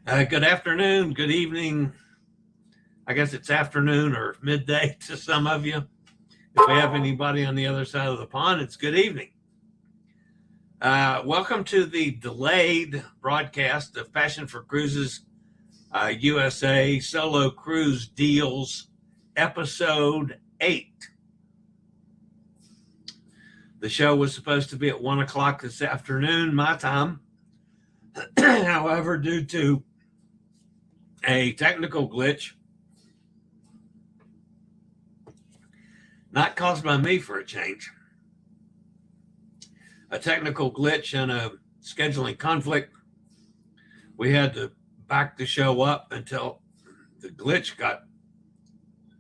Good afternoon, good evening. I guess it's afternoon or midday to some of you. If we have anybody on the other side of the pond, it's good evening. Welcome to the delayed broadcast of Passion for Cruises USA Solo Cruise Deals, Episode 8. The show was supposed to be at 1 o'clock this afternoon, my time. However, due to a technical glitch, not caused by me for a change, a technical glitch and a scheduling conflict, we had to back the show up until the glitch got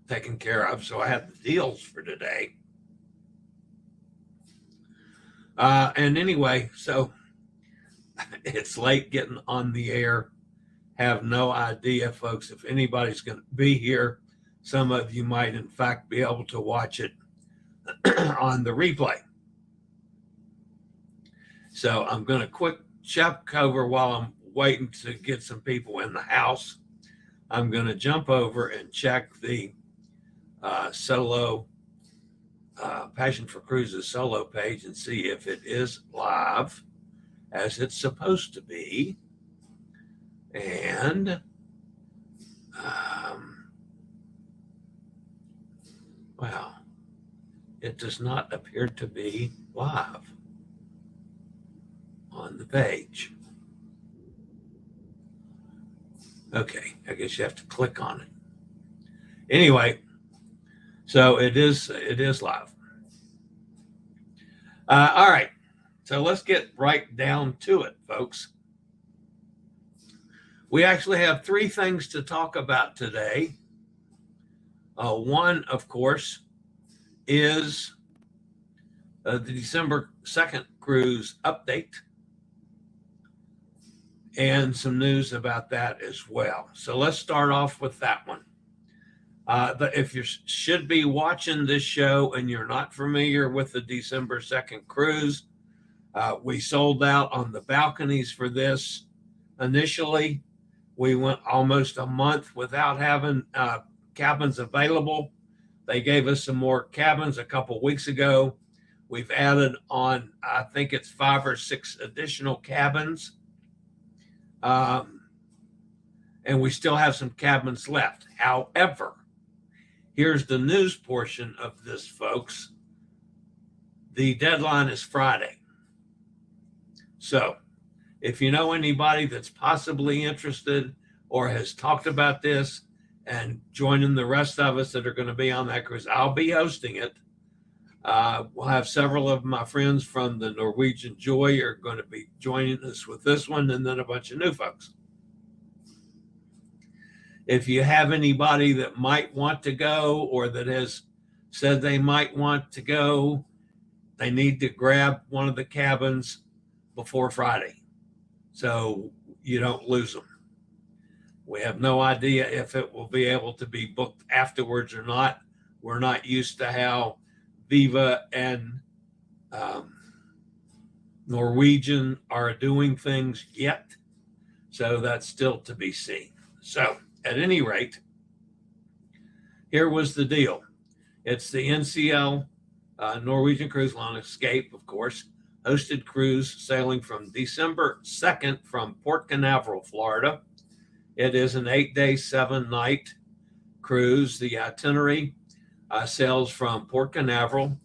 taken care of. So I had the deals for today. And anyway, so it's late getting on the air. Have no idea, folks, if anybody's going to be here. Some of you might, in fact, be able to watch it on the replay. So I'm going to quick check over while I'm waiting to get some people in the house. I'm going to jump over and check the solo Passion for Cruises solo page and see if it is live as it's supposed to be. And well, it does not appear to be live on the page. Okay, I guess you have to click on it. Anyway, so it is live. All right, so let's get right down to it, folks. We actually have three things to talk about today. One, of course, is the December 2nd cruise update and some news about that as well. So let's start off with that one. If you should be watching this show and you're not familiar with the December 2nd cruise, we sold out on the balconies for this initially. We went almost a month without having cabins available. They gave us some more cabins a couple weeks ago. We've added on, I think it's 5 or 6 additional cabins. And we still have some cabins left. However, here's the news portion of this, folks. The deadline is Friday. So if you know anybody that's possibly interested or has talked about this and joining the rest of us that are going to be on that cruise, I'll be hosting it. We'll have several of my friends from the Norwegian Joy are going to be joining us with this one, and then a bunch of new folks. If you have anybody that might want to go or that has said they might want to go, they need to grab one of the cabins before Friday so you don't lose them. We have no idea if it will be able to be booked afterwards or not. We're not used to how Viva and Norwegian are doing things yet. So that's still to be seen. So at any rate, here was the deal. It's the NCL Norwegian Cruise Line Escape, of course, hosted cruise sailing from December 2nd from Port Canaveral, Florida. It is an 8-day, 7-night cruise. The itinerary sails from Port Canaveral,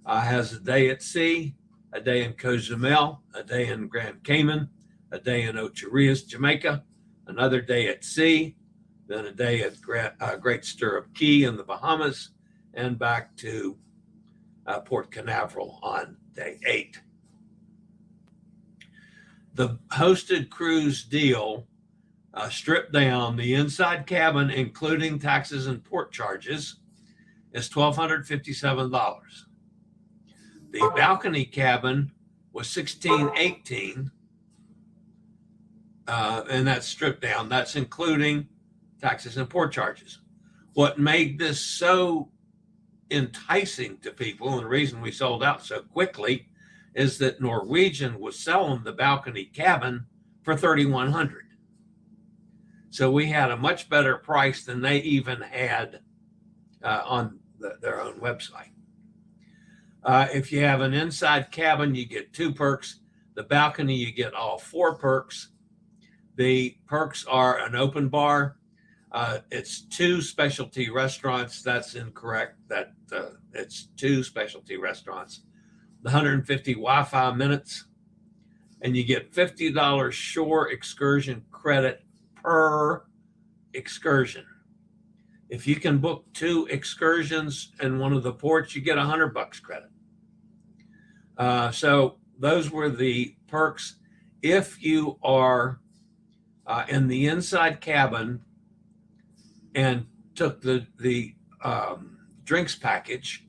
has a day at sea, a day in Cozumel, a day in Grand Cayman, a day in Ocho Rios, Jamaica, another day at sea, then a day at Great Stirrup Cay in the Bahamas, and back to Port Canaveral on day 8. The hosted cruise deal stripped down, the inside cabin, including taxes and port charges, is $1,257. The balcony cabin was $1,618, and that's stripped down. That's including taxes and port charges. What made this so enticing to people, and the reason we sold out so quickly, is that Norwegian was selling the balcony cabin for $3,100. So we had a much better price than they even had on their own website. If you have an inside cabin, you get 2 perks. The balcony, you get all 4 perks. The perks are an open bar. It's 2 specialty restaurants. That's incorrect. It's 2 specialty restaurants. The 150 Wi-Fi minutes, and you get $50 shore excursion credit per excursion. If you can book 2 excursions in one of the ports, you get $100 credit. So those were the perks. If you are in the inside cabin and took the drinks package,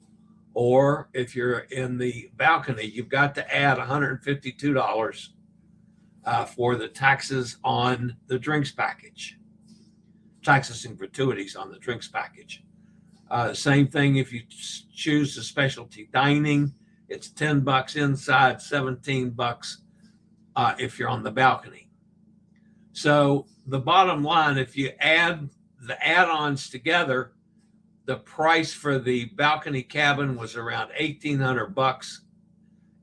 or if you're in the balcony, you've got to add $152 for the taxes on the drinks package, taxes and gratuities on the drinks package. Same thing if you choose the specialty dining, it's $10 inside, $17 if you're on the balcony. So the bottom line, if you add the add-ons together, the price for the balcony cabin was around $1,800,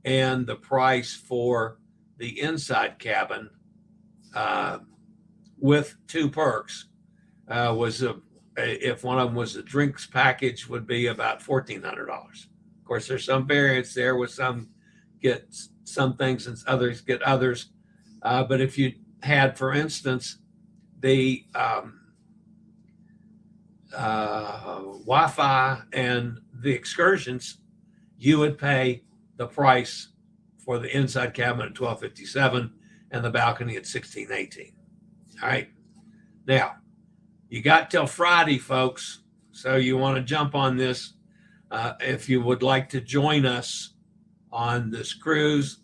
and the price for the inside cabin with 2 perks was if one of them was a drinks package, would be about $1,400. Of course, there's some variance there with some get some things and others get others. But if you had, for instance, the Wi-Fi and the excursions, you would pay the price for the inside cabin at $1,257 and the balcony at $1,618. All right. Now, you got till Friday, folks. So you want to jump on this. If you would like to join us on this cruise,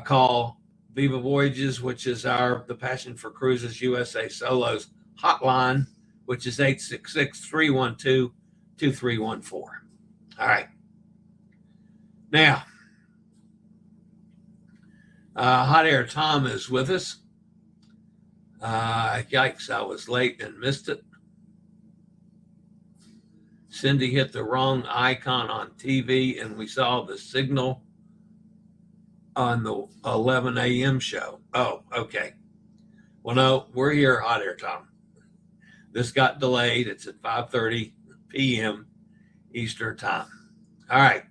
call Viva Voyages, which is the Passion for Cruises USA Solos hotline, which is 866-312-2314. All right. Now, Hot Air Tom is with us. Yikes, I was late and missed it. Cindy hit the wrong icon on TV, and we saw the signal on the 11 a.m. show. Oh, okay. Well, no, we're here, Hot Air Tom. This got delayed. It's at 5:30 p.m. Eastern Time. All right.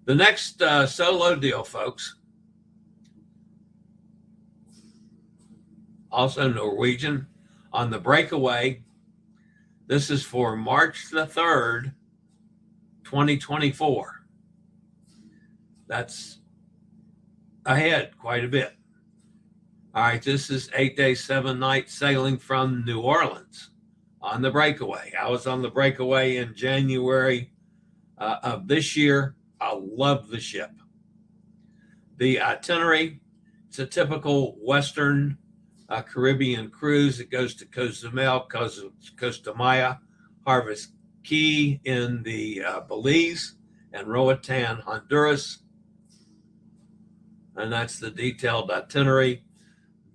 The next solo deal, folks, also Norwegian, on the Breakaway. This is for March the 3rd, 2024. That's ahead quite a bit. All right, this is 8 days, 7 nights sailing from New Orleans on the Breakaway. I was on the Breakaway in January of this year. I love the ship. The itinerary, it's a typical Western Caribbean cruise. It goes to Cozumel, Costa Maya, Harvest Key in the Belize, and Roatan, Honduras. And that's the detailed itinerary.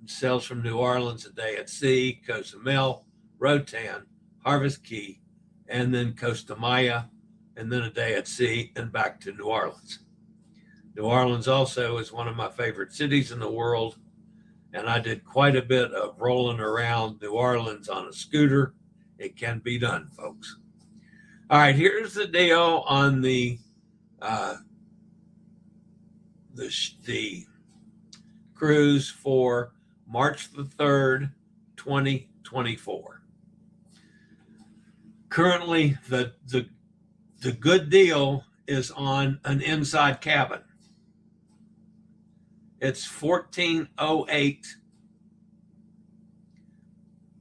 Sails from New Orleans, a day at sea, Cozumel, Roatan, Harvest Key, and then Costa Maya, and then a day at sea and back to New Orleans. New Orleans also is one of my favorite cities in the world, and I did quite a bit of rolling around New Orleans on a scooter. It can be done, folks. All right, here's the deal on the cruise for March the 3rd, 2024. Currently, the good deal is on an inside cabin. It's $1,408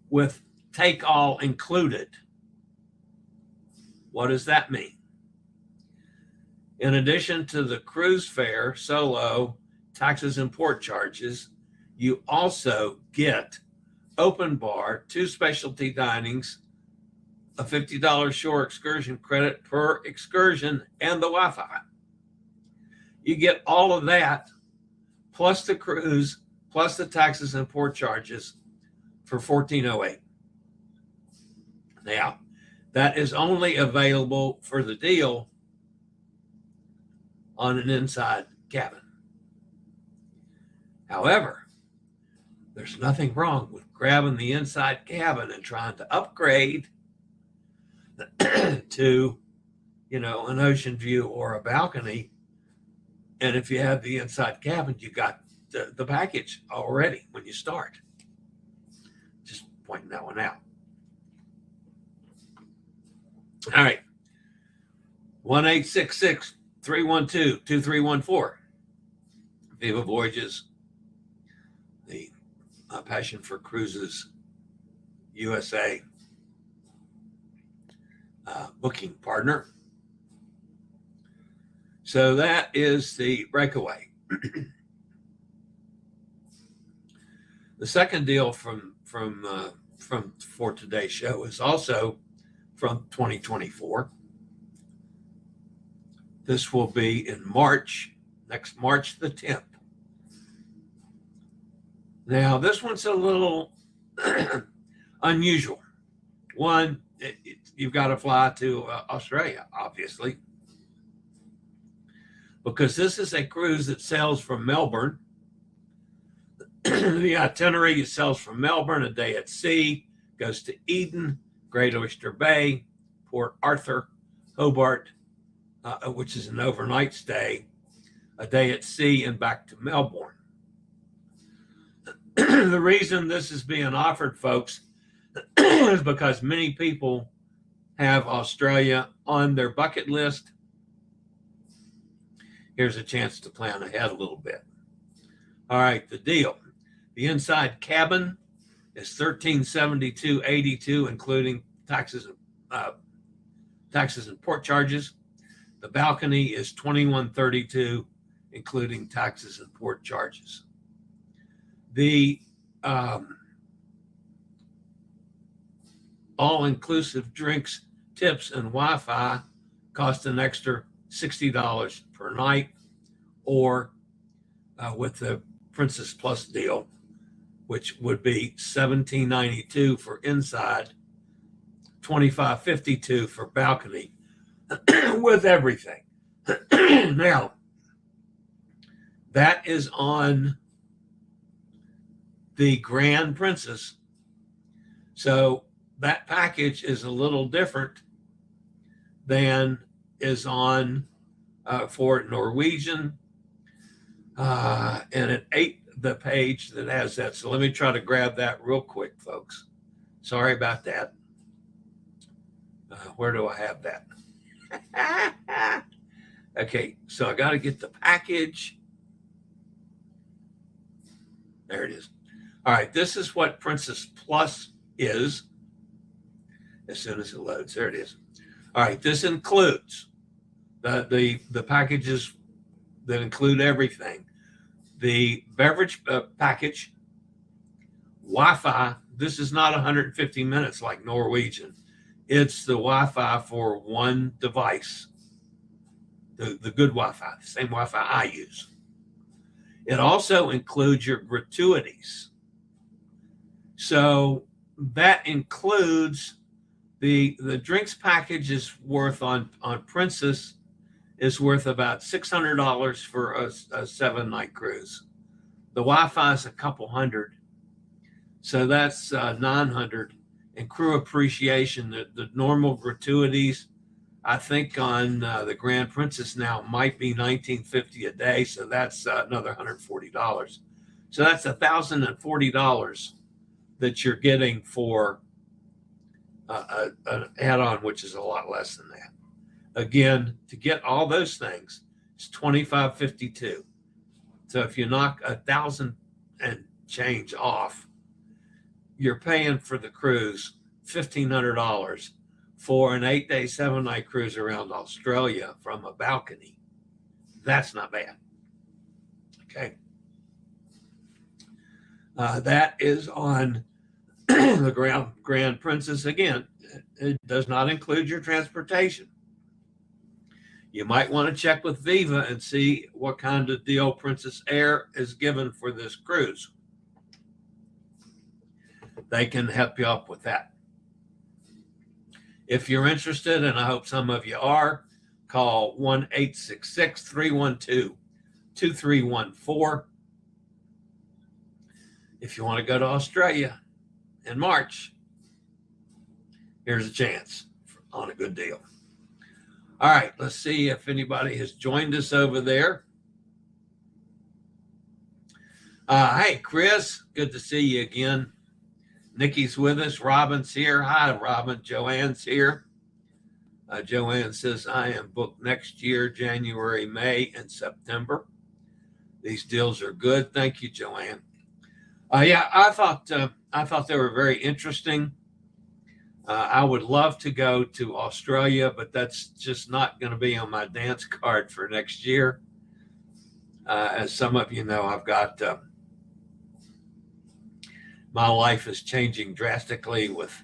with take all included. What does that mean? In addition to the cruise fare, solo, taxes and port charges, you also get open bar, 2 specialty dinings, a $50 shore excursion credit per excursion, and the Wi-Fi. You get all of that, plus the cruise, plus the taxes and port charges for $14.08. Now, that is only available for the deal on an inside cabin. However, there's nothing wrong with grabbing the inside cabin and trying to upgrade to, an ocean view or a balcony. And if you have the inside cabin, you got the package already when you start. Just pointing that one out. All right. 1-866-312-2314. Viva Voyages, the Passion for Cruises USA booking partner. So that is the breakaway. The second deal for today's show is also from 2024. This will be in next March the 10th. Now, this one's a little unusual. One, you've got to fly to Australia, obviously, because this is a cruise that sails from Melbourne. The itinerary sails from Melbourne, a day at sea, goes to Eden, Great Oyster Bay, Port Arthur, Hobart, which is an overnight stay, a day at sea, and back to Melbourne. The reason this is being offered, folks, is because many people have Australia on their bucket list. Here's a chance to plan ahead a little bit. All right, the deal. The inside cabin is $1372.82, including taxes and port charges. The balcony is $2132, including taxes and port charges. The all-inclusive drinks, tips, and Wi-Fi cost an extra $60 per night, or with the Princess Plus deal, which would be $17.92 for inside, $25.52 for balcony, with everything. Now, that is on the Grand Princess. So that package is a little different than is on for Norwegian. And it ate the page that has that. So let me try to grab that real quick, folks. Sorry about that. Where do I have that? Okay, so I got to get the package. There it is. All right, this is what Princess Plus is. As soon as it loads, there it is. All right, this includes the packages that include everything. The beverage package, Wi-Fi. This is not 150 minutes like Norwegian. It's the Wi-Fi for one device, the good Wi-Fi, the same Wi-Fi I use. It also includes your gratuities. So that includes the drinks package is worth on Princess is worth about $600 for a 7-night cruise. The Wi-Fi is a couple hundred. So that's $900. And crew appreciation, the normal gratuities, I think on the Grand Princess now might be $19.50 a day. So that's another $140. So that's $1,040 that you're getting for an add-on, which is a lot less than that. Again, to get all those things, it's $25.52. So if you knock $1,000 and change off, you're paying for the cruise $1,500 for an 8-day, 7-night cruise around Australia from a balcony. That's not bad. Okay. That is on the Grand Princess. Again, it does not include your transportation. You might want to check with Viva and see what kind of deal Princess Air is given for this cruise. they can help you up with that. If you're interested, and I hope some of you are, call 1-866-312-2314. If you want to go to Australia in March, here's a chance on a good deal. All right, let's see if anybody has joined us over there. Hey, Chris, good to see you again. Nikki's with us. Robin's here. Hi, Robin. Joanne's here. Joanne says, I am booked next year, January, May, and September. These deals are good. Thank you, Joanne. Yeah, I thought they were very interesting. I would love to go to Australia, but that's just not going to be on my dance card for next year. As some of you know, I've got my life is changing drastically with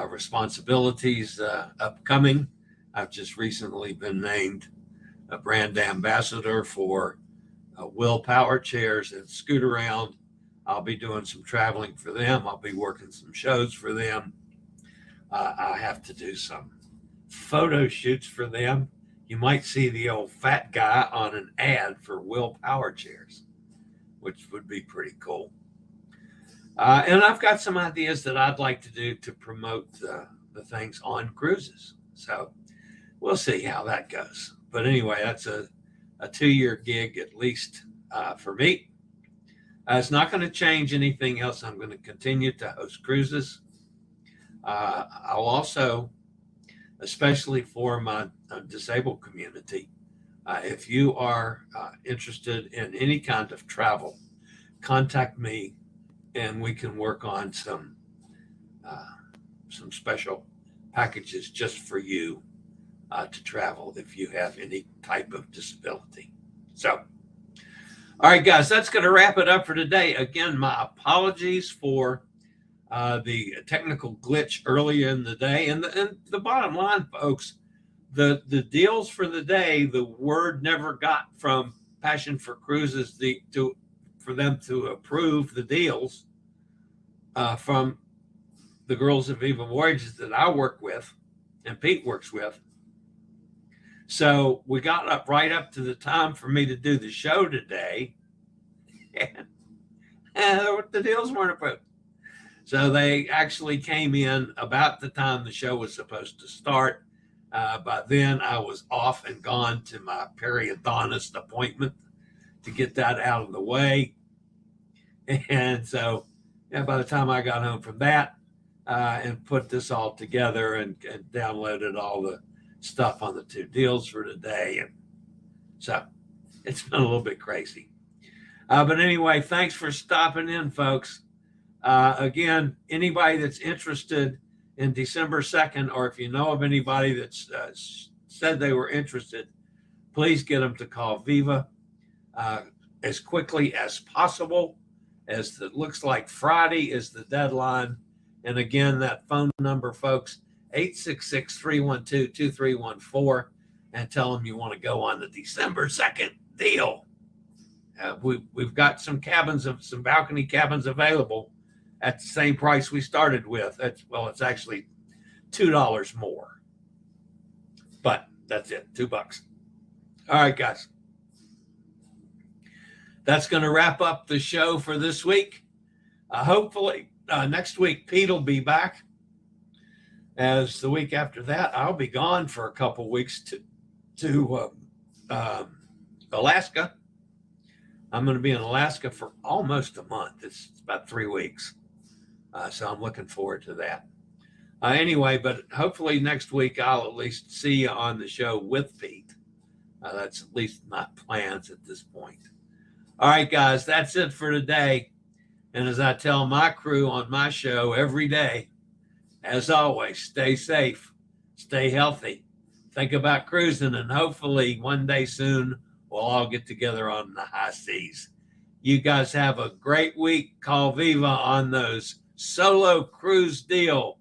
responsibilities upcoming. I've just recently been named a brand ambassador for Will Power Chairs and Scoot Around. I'll be doing some traveling for them. I'll be working some shows for them. I have to do some photo shoots for them. You might see the old fat guy on an ad for Will Power Chairs, which would be pretty cool. And I've got some ideas that I'd like to do to promote the things on cruises. So we'll see how that goes. But anyway, that's a 2-year gig at least for me. It's not going to change anything else. I'm going to continue to host cruises. I'll also, especially for my disabled community, if you are interested in any kind of travel, contact me and we can work on some special packages just for you to travel if you have any type of disability. So, all right, guys, that's going to wrap it up for today. Again, my apologies for the technical glitch earlier in the day. And the bottom line, folks, the deals for the day, the word never got from Passion for Cruises for them to approve the deals from the girls of Viva Voyages that I work with and Pete works with. So we got right up to the time for me to do the show today, and the deals weren't approved. So they actually came in about the time the show was supposed to start. By then I was off and gone to my periodontist appointment to get that out of the way. And so by the time I got home from that and put this all together and downloaded all the stuff on the 2 deals for today. And so it's been a little bit crazy. But anyway, thanks for stopping in, folks. Again, anybody that's interested in December 2nd, or if you know of anybody that's said they were interested, please get them to call Viva as quickly as possible, as it looks like Friday is the deadline. And again, that phone number, folks, 866-312-2314, and tell them you want to go on the December 2nd deal. We've got some balcony cabins available at the same price we started with. It's actually $2 more, but that's it, $2. All right, guys. That's going to wrap up the show for this week. Hopefully next week, Pete will be back. As the week after that, I'll be gone for a couple weeks to Alaska. I'm going to be in Alaska for almost a month. It's about 3 weeks. So I'm looking forward to that. Anyway, but hopefully next week I'll at least see you on the show with Pete. That's at least my plans at this point. All right, guys, that's it for today. And as I tell my crew on my show every day, as always, stay safe, stay healthy, think about cruising, and hopefully one day soon we'll all get together on the high seas. You guys have a great week. Call Viva on those solo cruise deal.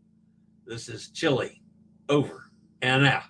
This is Chili, over and out.